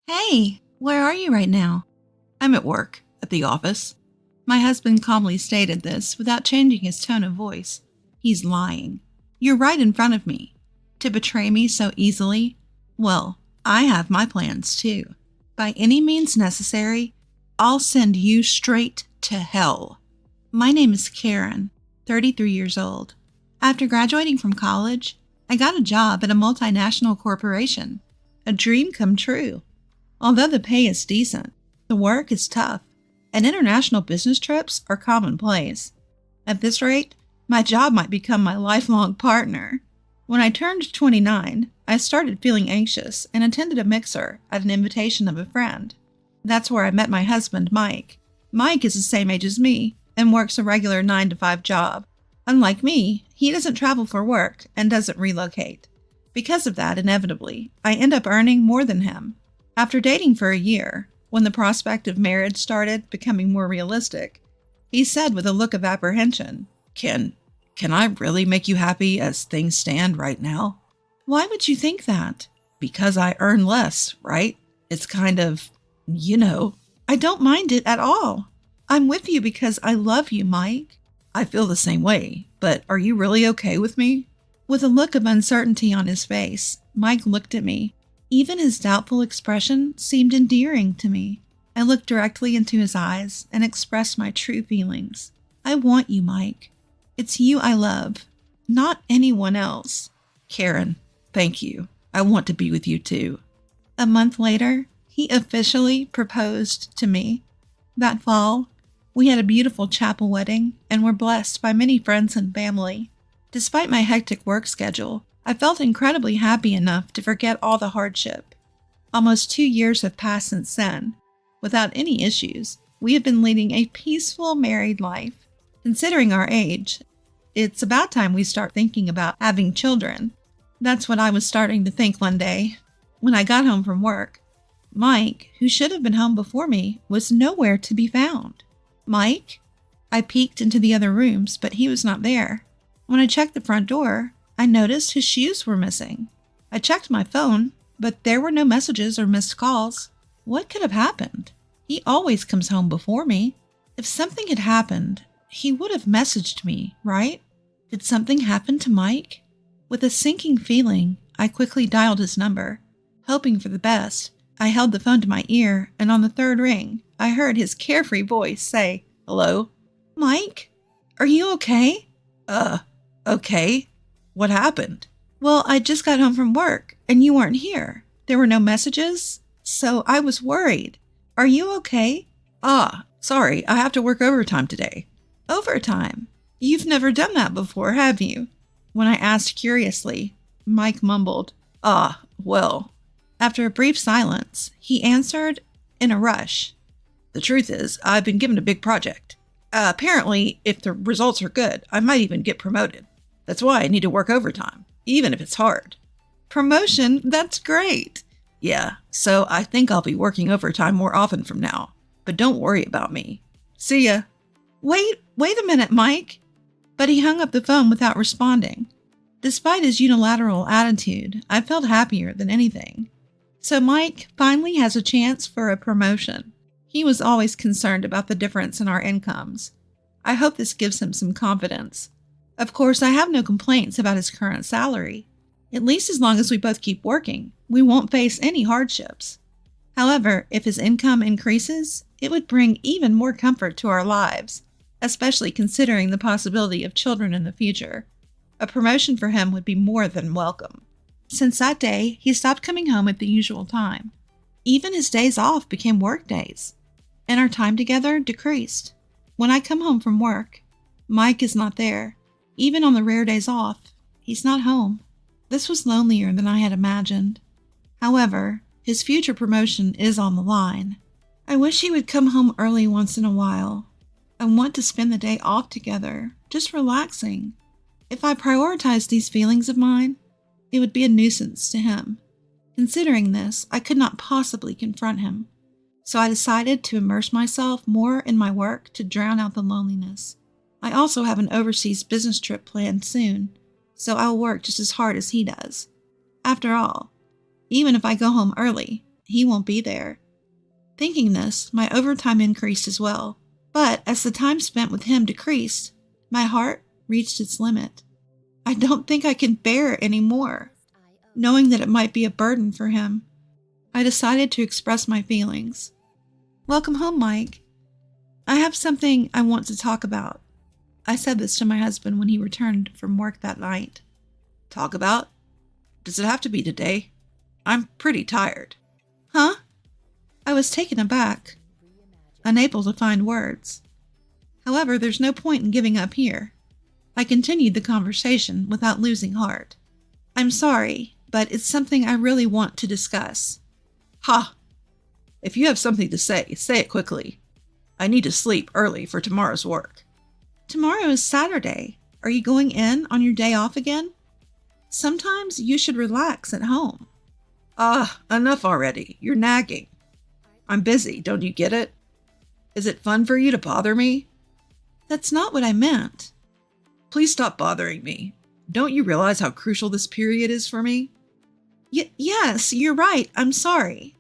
Hey, where are you right now? I'm at work, at the office. My husband calmly stated this without changing his tone of voice. He's lying. You're right in front of me. To betray me so easily? Well, I have my plans too. By any means necessary, I'll send you straight to hell. My name is Karen, 33 years old. After graduating from college, I got a job at a multinational corporation. A dream come true. Although the pay is decent, the work is tough, and international business trips are commonplace. At this rate, my job might become my lifelong partner. When I turned 29, I started feeling anxious and attended a mixer at an invitation of a friend. That's where I met my husband, Mike. Mike is the same age as me and works a regular 9-to-5 job. Unlike me, he doesn't travel for work and doesn't relocate. Because of that, inevitably, I end up earning more than him. After dating for a year, when the prospect of marriage started becoming more realistic, he said with a look of apprehension, Can I really make you happy as things stand right now? Why would you think that? Because I earn less, right? It's kind of, I don't mind it at all. I'm with you because I love you, Mike. I feel the same way, but are you really okay with me? With a look of uncertainty on his face, Mike looked at me. Even his doubtful expression seemed endearing to me. I looked directly into his eyes and expressed my true feelings. I want you, Mike. It's you I love, not anyone else. Karen, thank you. I want to be with you too. A month later, he officially proposed to me. That fall, we had a beautiful chapel wedding and were blessed by many friends and family. Despite my hectic work schedule, I felt incredibly happy enough to forget all the hardship. Almost 2 years have passed since then. Without any issues, we have been leading a peaceful married life. Considering our age, it's about time we start thinking about having children. That's what I was starting to think one day. When I got home from work, Mike, who should have been home before me, was nowhere to be found. Mike? I peeked into the other rooms, but he was not there. When I checked the front door, I noticed his shoes were missing. I checked my phone, but there were no messages or missed calls. What could have happened? He always comes home before me. If something had happened, he would have messaged me, right? Did something happen to Mike? With a sinking feeling, I quickly dialed his number. Hoping for the best, I held the phone to my ear, and on the third ring, I heard his carefree voice say, Hello? Mike? Are you okay? Okay. What happened? Well, I just got home from work, and you weren't here. There were no messages, so I was worried. Are you okay? Sorry, I have to work overtime today. Overtime? You've never done that before, have you? When I asked curiously, Mike mumbled, well. After a brief silence, he answered in a rush. The truth is, I've been given a big project. Apparently, if the results are good, I might even get promoted. That's why I need to work overtime, even if it's hard. Promotion? That's great. Yeah, so I think I'll be working overtime more often from now. But don't worry about me. See ya. Wait a minute, Mike. But he hung up the phone without responding. Despite his unilateral attitude, I felt happier than anything. So Mike finally has a chance for a promotion. He was always concerned about the difference in our incomes. I hope this gives him some confidence. Of course, I have no complaints about his current salary. At least as long as we both keep working, we won't face any hardships. However, if his income increases, it would bring even more comfort to our lives, especially considering the possibility of children in the future. A promotion for him would be more than welcome. Since that day, he stopped coming home at the usual time. Even his days off became work days, and our time together decreased. When I come home from work, Mike is not there. Even on the rare days off, he's not home. This was lonelier than I had imagined. However, his future promotion is on the line. I wish he would come home early once in a while. I want to spend the day off together, just relaxing. If I prioritized these feelings of mine, it would be a nuisance to him. Considering this, I could not possibly confront him. So I decided to immerse myself more in my work to drown out the loneliness. I also have an overseas business trip planned soon, so I'll work just as hard as he does. After all, even if I go home early, he won't be there. Thinking this, my overtime increased as well. But as the time spent with him decreased, my heart reached its limit. I don't think I can bear it anymore. Knowing that it might be a burden for him, I decided to express my feelings. "Welcome home, Mike. I have something I want to talk about." I said this to my husband when he returned from work that night. "Talk about? Does it have to be today? I'm pretty tired." "Huh?" I was taken aback, unable to find words. However, there's no point in giving up here. I continued the conversation without losing heart. "I'm sorry, but it's something I really want to discuss." "Ha! If you have something to say it quickly. I need to sleep early for tomorrow's work." "Tomorrow is Saturday. Are you going in on your day off again? Sometimes you should relax at home." Enough already. You're nagging. I'm busy, don't you get it? Is it fun for you to bother me? "That's not what I meant." Please stop bothering me. Don't you realize how crucial this period is for me? Yes, you're right. I'm sorry."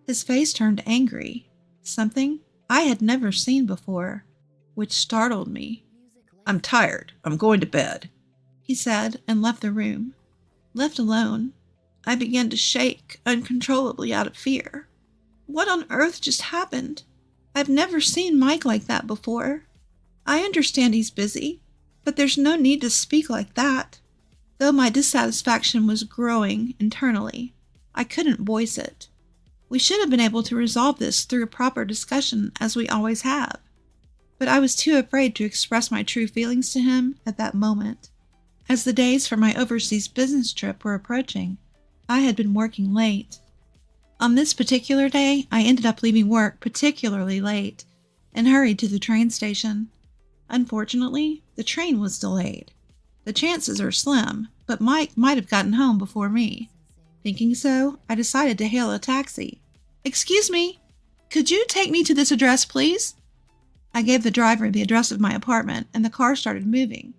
His face turned angry, something I had never seen before, which startled me. "I'm tired. I'm going to bed," he said, and left the room. Left alone, I began to shake uncontrollably out of fear. What on earth just happened? I've never seen Mike like that before. I understand he's busy, but there's no need to speak like that. Though my dissatisfaction was growing internally, I couldn't voice it. We should have been able to resolve this through a proper discussion, as we always have. But I was too afraid to express my true feelings to him at that moment. As the days for my overseas business trip were approaching, I had been working late. On this particular day, I ended up leaving work particularly late and hurried to the train station. Unfortunately, the train was delayed. The chances are slim, but Mike might have gotten home before me. Thinking so, I decided to hail a taxi. "Excuse me, could you take me to this address, please?" I gave the driver the address of my apartment, and the car started moving.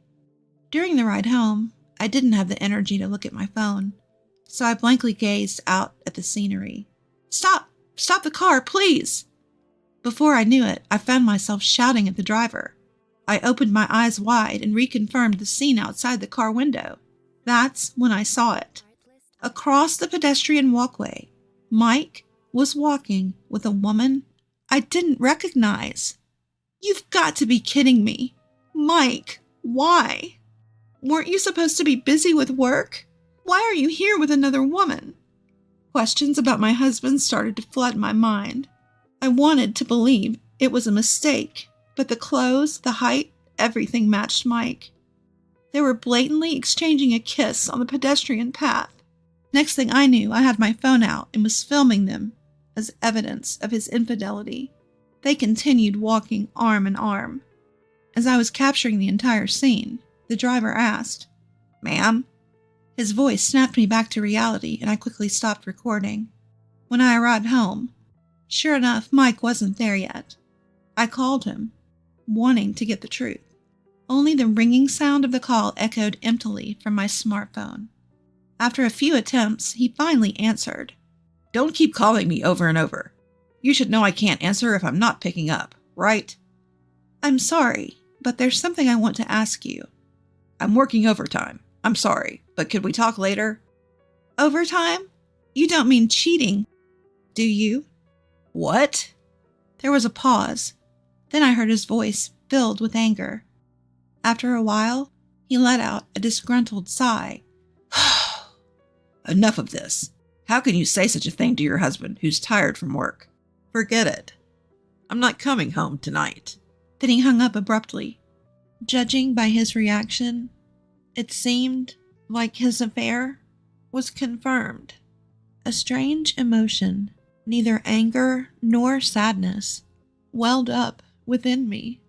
During the ride home, I didn't have the energy to look at my phone, so I blankly gazed out at the scenery. Stop the car, please!" Before I knew it, I found myself shouting at the driver. I opened my eyes wide and reconfirmed the scene outside the car window. That's when I saw it. Across the pedestrian walkway, Mike was walking with a woman I didn't recognize. "You've got to be kidding me. Mike, why? Weren't you supposed to be busy with work? Why are you here with another woman?" Questions about my husband started to flood my mind. I wanted to believe it was a mistake, but the clothes, the height, everything matched Mike. They were blatantly exchanging a kiss on the pedestrian path. Next thing I knew, I had my phone out and was filming them as evidence of his infidelity. They continued walking arm in arm. As I was capturing the entire scene, the driver asked, "Ma'am?" His voice snapped me back to reality, and I quickly stopped recording. When I arrived home, sure enough, Mike wasn't there yet. I called him, wanting to get the truth. Only the ringing sound of the call echoed emptily from my smartphone. After a few attempts, he finally answered. "Don't keep calling me over and over. You should know I can't answer if I'm not picking up, right?" "I'm sorry, but there's something I want to ask you." "I'm working overtime. I'm sorry, but could we talk later?" "Overtime? You don't mean cheating, do you?" "What?" There was a pause. Then I heard his voice filled with anger. After a while, he let out a disgruntled sigh. "Enough of this. How can you say such a thing to your husband who's tired from work? Forget it. I'm not coming home tonight." Then he hung up abruptly. Judging by his reaction, it seemed like his affair was confirmed. A strange emotion, neither anger nor sadness, welled up within me.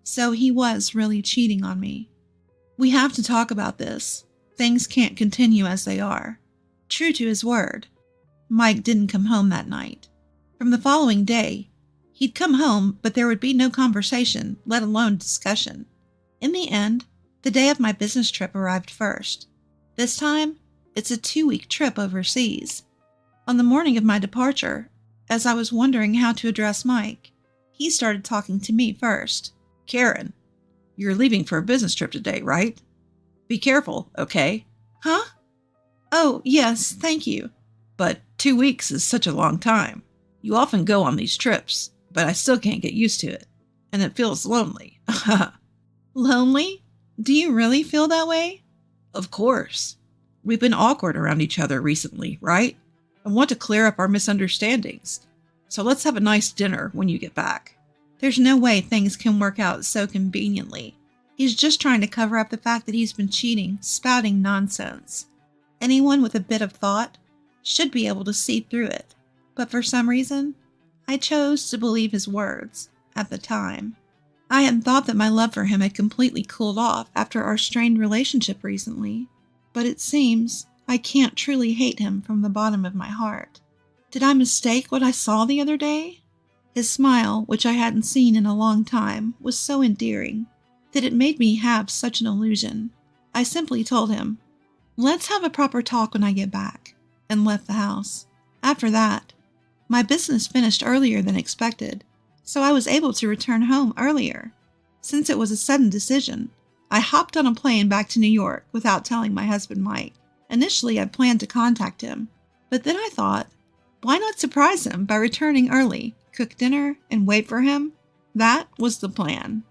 So he was really cheating on me. We have to talk about this. Things can't continue as they are. True to his word, Mike didn't come home that night. From the following day, he'd come home, but there would be no conversation, let alone discussion. In the end, the day of my business trip arrived first. This time, it's a 2-week trip overseas. On the morning of my departure, as I was wondering how to address Mike, he started talking to me first. Karen, you're leaving for a business trip today, right? Be careful, okay? Huh? Oh, yes, thank you. But 2 weeks is such a long time. You often go on these trips, but I still can't get used to it. And it feels lonely. Lonely? Do you really feel that way? Of course. We've been awkward around each other recently, right? I want to clear up our misunderstandings. So let's have a nice dinner when you get back. There's no way things can work out so conveniently. He's just trying to cover up the fact that he's been cheating, spouting nonsense. Anyone with a bit of thought should be able to see through it. But for some reason, I chose to believe his words at the time. I had thought that my love for him had completely cooled off after our strained relationship recently, but it seems I can't truly hate him from the bottom of my heart. Did I mistake what I saw the other day? His smile, which I hadn't seen in a long time, was so endearing that it made me have such an illusion. I simply told him, "Let's have a proper talk when I get back," and left the house. After that, my business finished earlier than expected, so I was able to return home earlier. Since it was a sudden decision, I hopped on a plane back to New York without telling my husband Mike. Initially, I planned to contact him, but then I thought, why not surprise him by returning early, cook dinner, and wait for him? That was the plan.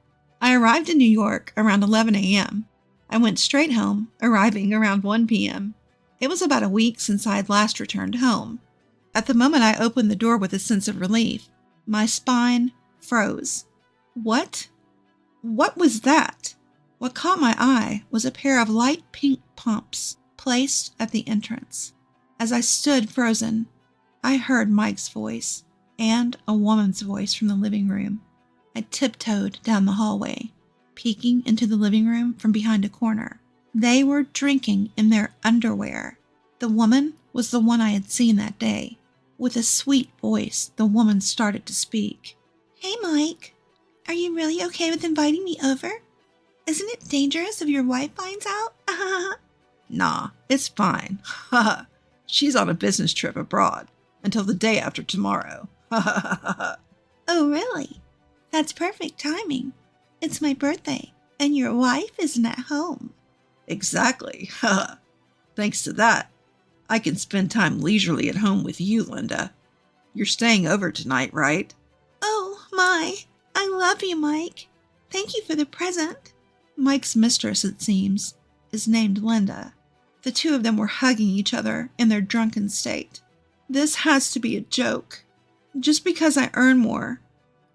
I arrived in New York around 11 a.m. I went straight home, arriving around 1 p.m. It was about a week since I had last returned home. At the moment I opened the door with a sense of relief, my spine froze. What? What was that? What caught my eye was a pair of light pink pumps placed at the entrance. As I stood frozen, I heard Mike's voice and a woman's voice from the living room. I tiptoed down the hallway, peeking into the living room from behind a corner. They were drinking in their underwear. The woman was the one I had seen that day. With a sweet voice, the woman started to speak. "Hey, Mike. Are you really okay with inviting me over? Isn't it dangerous if your wife finds out?" Nah, it's fine. She's on a business trip abroad until the day after tomorrow. Oh, really? That's perfect timing. It's my birthday, and your wife isn't at home. Exactly. Thanks to that, I can spend time leisurely at home with you, Linda. You're staying over tonight, right? Oh, my. I love you, Mike. Thank you for the present. Mike's mistress, it seems, is named Linda. The two of them were hugging each other in their drunken state. This has to be a joke. Just because I earn more,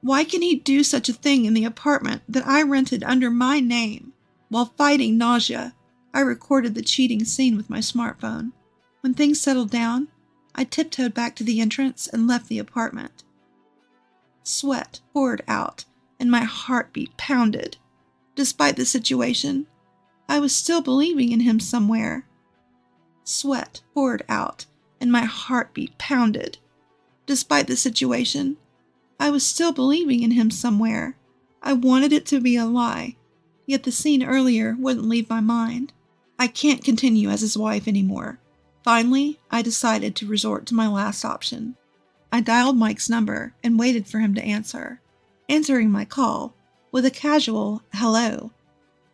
why can he do such a thing in the apartment that I rented under my name? While fighting nausea, I recorded the cheating scene with my smartphone. When things settled down, I tiptoed back to the entrance and left the apartment. Sweat poured out, and my heartbeat pounded. Despite the situation, I was still believing in him somewhere. Sweat poured out, and my heartbeat pounded. Despite the situation, I was still believing in him somewhere. I wanted it to be a lie, yet the scene earlier wouldn't leave my mind. I can't continue as his wife anymore. Finally, I decided to resort to my last option. I dialed Mike's number and waited for him to answer. Answering my call with a casual hello,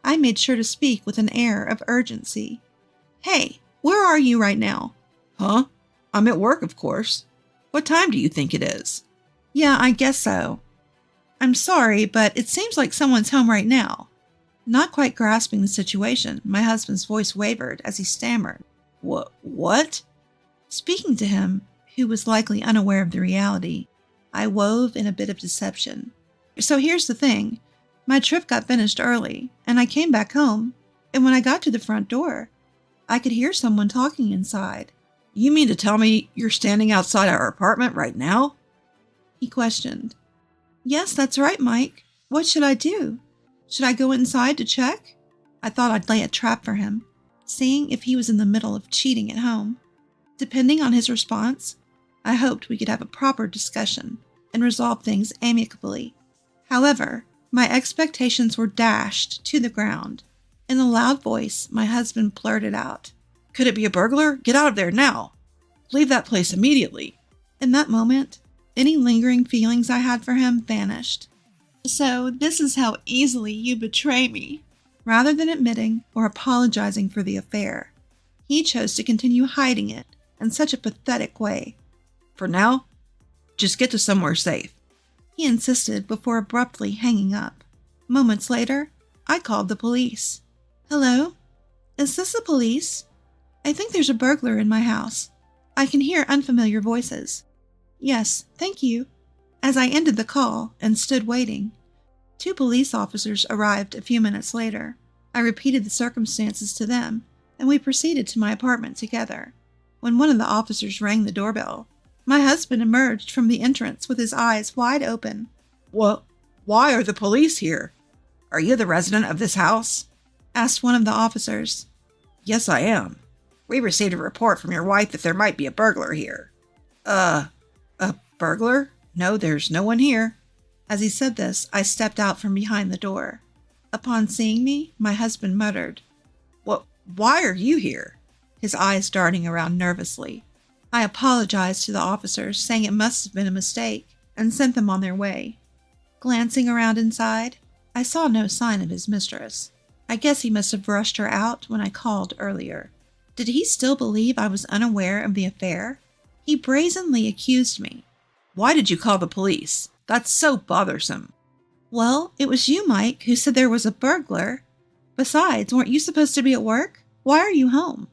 I made sure to speak with an air of urgency. "Hey, where are you right now?" Huh? I'm at work, of course. What time do you think it is? "Yeah, I guess so. I'm sorry, but it seems like someone's home right now." Not quite grasping the situation, my husband's voice wavered as he stammered. What? Speaking to him, who was likely unaware of the reality, I wove in a bit of deception. "So here's the thing. My trip got finished early, and I came back home, and when I got to the front door, I could hear someone talking inside." You mean to tell me you're standing outside our apartment right now? He questioned. "Yes, that's right, Mike. What should I do? Should I go inside to check?" I thought I'd lay a trap for him, seeing if he was in the middle of cheating at home. Depending on his response, I hoped we could have a proper discussion and resolve things amicably. However, my expectations were dashed to the ground. In a loud voice, my husband blurted out, "Could it be a burglar? Get out of there now." Leave that place immediately. In that moment, any lingering feelings I had for him vanished. So this is how easily you betray me. Rather than admitting or apologizing for the affair, he chose to continue hiding it in such a pathetic way. For now, just get to somewhere safe, he insisted before abruptly hanging up. Moments later, I called the police. Hello? Is this the police? I think there's a burglar in my house. I can hear unfamiliar voices. Yes, thank you. As I ended the call and stood waiting, 2 police officers arrived a few minutes later. I repeated the circumstances to them, and we proceeded to my apartment together. When one of the officers rang the doorbell, my husband emerged from the entrance with his eyes wide open. Well, why are the police here? Are you the resident of this house? Asked one of the officers. Yes, I am. We received a report from your wife that there might be a burglar here. A burglar? No, there's no one here. As he said this, I stepped out from behind the door. Upon seeing me, my husband muttered, Why are you here? His eyes darting around nervously. I apologized to the officers, saying it must have been a mistake, and sent them on their way. Glancing around inside, I saw no sign of his mistress. I guess he must have rushed her out when I called earlier. Did he still believe I was unaware of the affair? He brazenly accused me. Why did you call the police? That's so bothersome. Well, it was you, Mike, who said there was a burglar. Besides, weren't you supposed to be at work? Why are you home?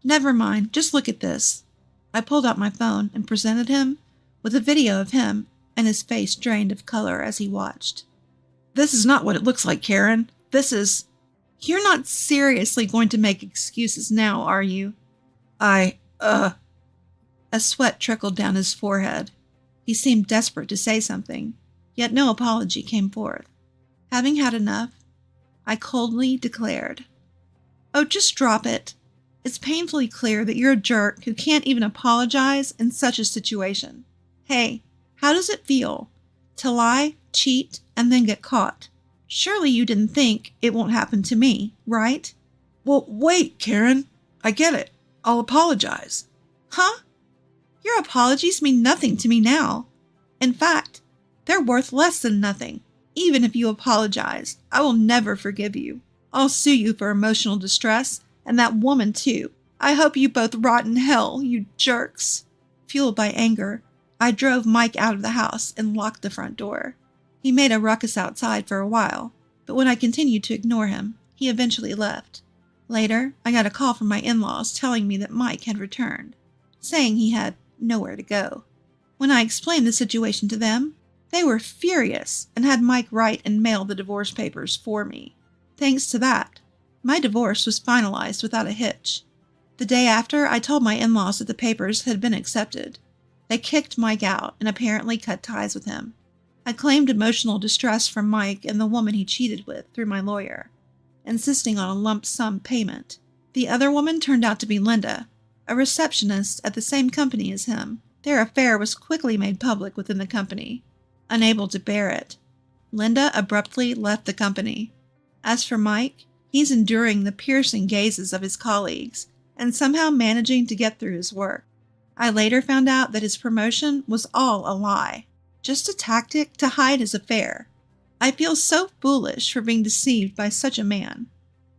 Never mind, just look at this. I pulled out my phone and presented him with a video of him and his face drained of color as he watched. This is not what it looks like, Karen. This is... You're not seriously going to make excuses now, are you? A sweat trickled down his forehead. He seemed desperate to say something, yet no apology came forth. Having had enough, I coldly declared, Oh, just drop it. It's painfully clear that you're a jerk who can't even apologize in such a situation. Hey, how does it feel to lie, cheat, and then get caught? Surely you didn't think it won't happen to me, right? Well, wait, Karen. I get it. I'll apologize. Huh? Your apologies mean nothing to me now. In fact, they're worth less than nothing. Even if you apologize, I will never forgive you. I'll sue you for emotional distress, and that woman too. I hope you both rot in hell, you jerks. Fueled by anger, I drove Mike out of the house and locked the front door. He made a ruckus outside for a while, but when I continued to ignore him, he eventually left. Later, I got a call from my in-laws telling me that Mike had returned, saying he had nowhere to go. When I explained the situation to them, they were furious and had Mike write and mail the divorce papers for me. Thanks to that, my divorce was finalized without a hitch. The day after, I told my in-laws that the papers had been accepted. They kicked Mike out and apparently cut ties with him. I claimed emotional distress from Mike and the woman he cheated with through my lawyer, insisting on a lump sum payment. The other woman turned out to be Linda, a receptionist at the same company as him. Their affair was quickly made public within the company. Unable to bear it, Linda abruptly left the company. As for Mike, he's enduring the piercing gazes of his colleagues and somehow managing to get through his work. I later found out that his promotion was all a lie, just a tactic to hide his affair. I feel so foolish for being deceived by such a man,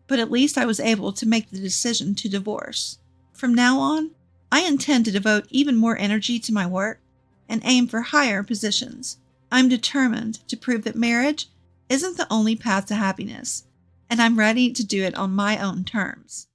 but at least I was able to make the decision to divorce. From now on, I intend to devote even more energy to my work and aim for higher positions. I'm determined to prove that marriage isn't the only path to happiness, and I'm ready to do it on my own terms.